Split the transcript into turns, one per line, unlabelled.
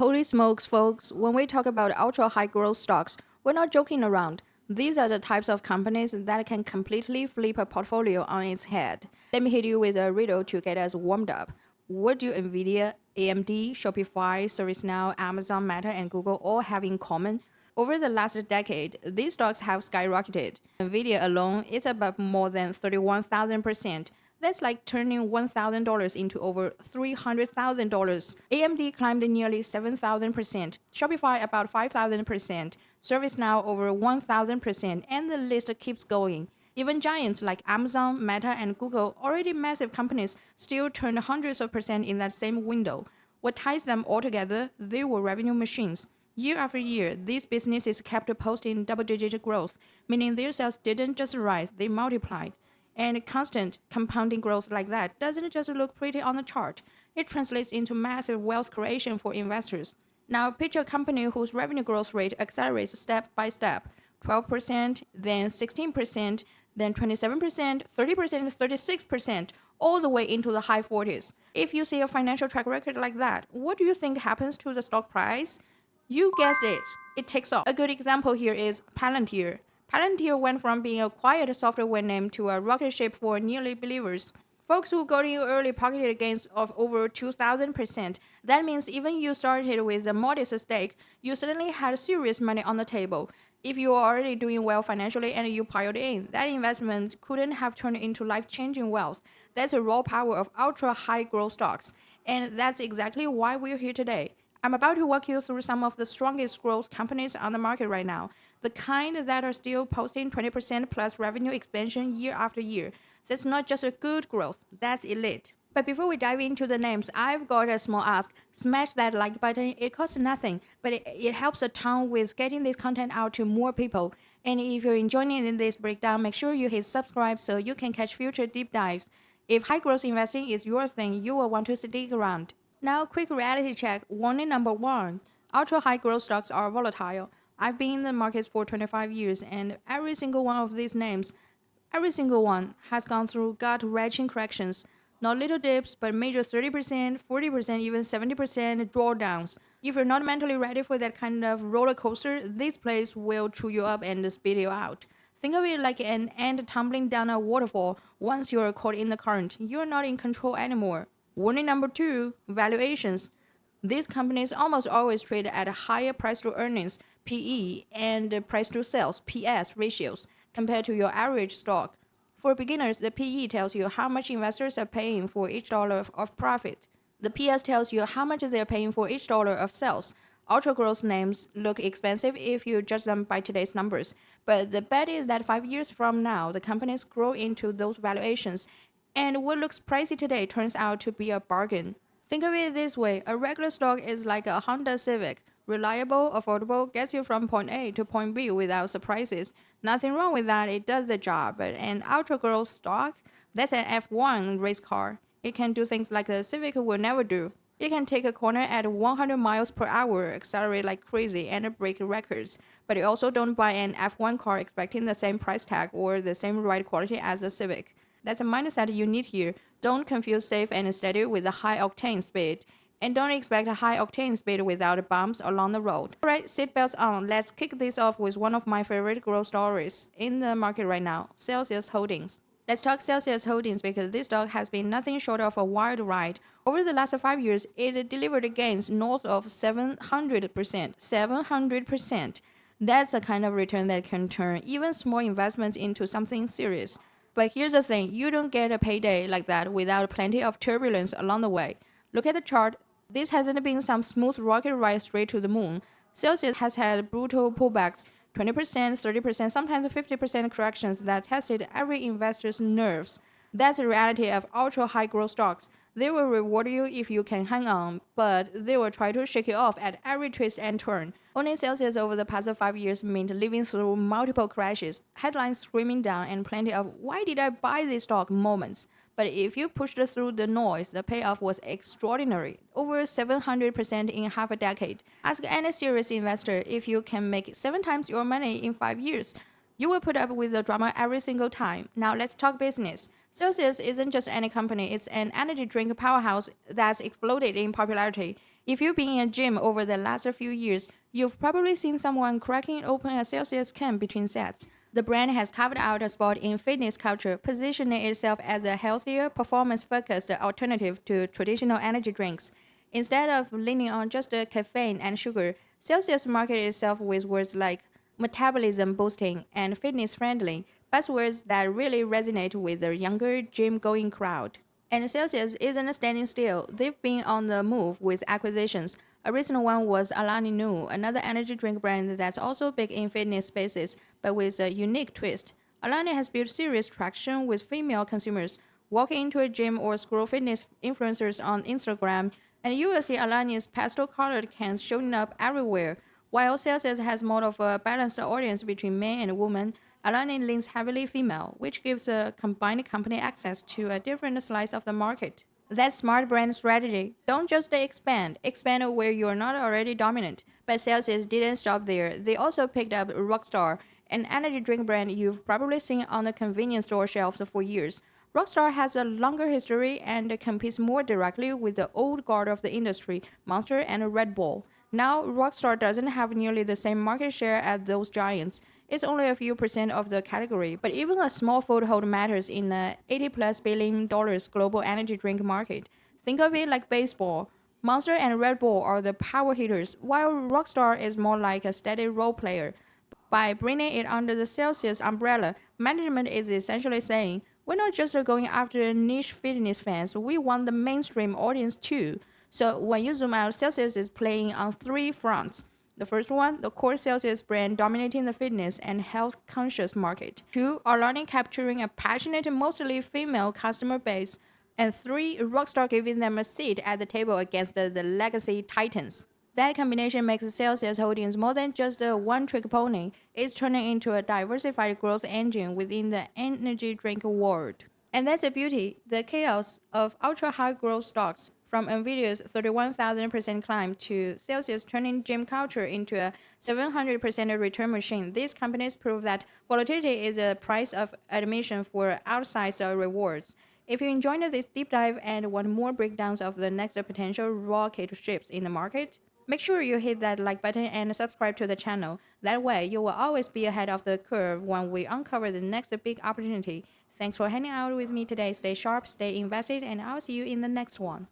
Holy smokes, folks, when we talk about ultra high growth stocks, we're not joking around. These are the types of companies that can completely flip a portfolio on its head. Let me hit you with a riddle to get us warmed up. What do Nvidia, AMD, Shopify, ServiceNow, Amazon, Meta, and Google all have in common? Over the last decade, these stocks have skyrocketed. Nvidia alone is up more than 31,000%. That's like turning $1,000 into over $300,000. AMD climbed nearly 7,000%, Shopify about 5,000%, ServiceNow over 1,000%, and the list keeps going. Even giants like Amazon, Meta, and Google, already massive companies, still turned hundreds of percent in that same window. What ties them all together? They were revenue machines. Year after year, these businesses kept posting double-digit growth, meaning their sales didn't just rise, they multiplied. And constant compounding growth like that doesn't just look pretty on the chart. It translates into massive wealth creation for investors. Now, picture a company whose revenue growth rate accelerates step by step 12%, then 16%, then 27%, 30%, 36%, all the way into the high 40s. If you see a financial track record like that, what do you think happens to the stock price? You guessed it. It takes off. A good example here is Palantir. Palantir went from being a quiet software name to a rocket ship for nearly believers. Folks who got in early pocketed gains of over 2,000%. That means even you started with a modest stake, you suddenly had serious money on the table. If you are already doing well financially and you piled in, that investment couldn't have turned into life-changing wealth. That's the raw power of ultra-high growth stocks. And that's exactly why we're here today. I'm about to walk you through some of the strongest growth companies on the market right now, the kind that are still posting 20% plus revenue expansion year after year. That's not just a good growth, that's elite. But before we dive into the names, I've got a small ask. Smash that like button. It costs nothing, but it helps a ton with getting this content out to more people. And if you're enjoying this breakdown, make sure you hit subscribe so you can catch future deep dives. If high growth investing is your thing, you will want to stick around. Now, quick reality check. Warning number one. Ultra high growth stocks are volatile. I've been in the markets for 25 years, and every single one of these names, every single one has gone through gut-wrenching corrections. Not little dips, but major 30%, 40%, even 70% drawdowns. If you're not mentally ready for that kind of roller coaster, this place will chew you up and spit you out. Think of it like an ant tumbling down a waterfall. Once you're caught in the current, you're not in control anymore. Warning number two, valuations. These companies almost always trade at a higher price to earnings, PE, and price to sales, PS ratios, compared to your average stock. For beginners, the PE tells you how much investors are paying for each dollar of profit. The PS tells you how much they're paying for each dollar of sales. Ultra growth names look expensive if you judge them by today's numbers, but the bet is that 5 years from now, the companies grow into those valuations, and what looks pricey today turns out to be a bargain. Think of it this way, a regular stock is like a Honda Civic. Reliable, affordable, gets you from point A to point B without surprises. Nothing wrong with that, it does the job. But an ultra growth stock, that's an F1 race car. It can do things like the Civic will never do. It can take a corner at 100 miles per hour, accelerate like crazy, and break records. But you also don't buy an F1 car expecting the same price tag or the same ride quality as a Civic. That's a mindset you need here. Don't confuse safe and steady with a high-octane speed. And don't expect a high-octane speed without bumps along the road. Alright, seatbelts on. Let's kick this off with one of my favorite growth stories in the market right now, Celsius Holdings. Let's talk Celsius Holdings because this stock has been nothing short of a wild ride. Over the last 5 years, it delivered gains north of 700%. 700%. That's the kind of return that can turn even small investments into something serious. But here's the thing, you don't get a payday like that without plenty of turbulence along the way. Look at the chart. This hasn't been some smooth rocket ride straight to the moon. Celsius has had brutal pullbacks, 20%, 30%, sometimes 50% corrections that tested every investor's nerves. That's the reality of ultra high growth stocks. They will reward you if you can hang on, but they will try to shake you off at every twist and turn. Owning Celsius over the past 5 years meant living through multiple crashes, headlines screaming down, and plenty of "why did I buy this stock" moments. But if you pushed through the noise, the payoff was extraordinary, over 700% in half a decade. Ask any serious investor if you can make 7 times your money in 5 years. You will put up with the drama every single time. Now let's talk business. Celsius isn't just any company, it's an energy drink powerhouse that's exploded in popularity. If you've been in a gym over the last few years, you've probably seen someone cracking open a Celsius can between sets. The brand has carved out a spot in fitness culture, positioning itself as a healthier, performance focused alternative to traditional energy drinks. Instead of leaning on just the caffeine and sugar, Celsius marketed itself with words like metabolism boosting and fitness friendly, buzzwords that really resonate with the younger gym going crowd. And Celsius isn't standing still. They've been on the move with acquisitions. A recent one was Alani Nu, another energy drink brand that's also big in fitness spaces, but with a unique twist. Alani has built serious traction with female consumers. Walk into a gym or scroll fitness influencers on Instagram, and you will see Alani's pastel-colored cans showing up everywhere. While Celsius has more of a balanced audience between men and women, Alani leans heavily female, which gives a combined company access to a different slice of the market. That's smart brand strategy. Don't just expand where you're not already dominant. But Celsius didn't stop there. They also picked up Rockstar, an energy drink brand you've probably seen on the convenience store shelves for years. Rockstar has a longer history and competes more directly with the old guard of the industry, Monster and Red Bull. Now, Rockstar doesn't have nearly the same market share as those giants. It's only a few percent of the category, but even a small foothold matters in the 80 plus billion dollars global energy drink market. Think of it like baseball. Monster and Red Bull are the power hitters, while Rockstar is more like a steady role player. By bringing it under the Celsius umbrella, management is essentially saying, we're not just going after niche fitness fans, we want the mainstream audience too. So when you zoom out, Celsius is playing on three fronts. The first one, the core Celsius brand dominating the fitness and health conscious market. Two, Alani capturing a passionate, mostly female customer base. And three, Rockstar giving them a seat at the table against the legacy titans. That combination makes Celsius Holdings more than just a one-trick pony. It's turning into a diversified growth engine within the energy drink world. And that's the beauty, the chaos of ultra-high growth stocks, from Nvidia's 31,000% climb to Celsius turning gym culture into a 700% return machine. These companies prove that volatility is a price of admission for outsized rewards. If you enjoyed this deep dive and want more breakdowns of the next potential rocket ships in the market, make sure you hit that like button and subscribe to the channel. That way, you will always be ahead of the curve when we uncover the next big opportunity. Thanks for hanging out with me today. Stay sharp, stay invested, and I'll see you in the next one.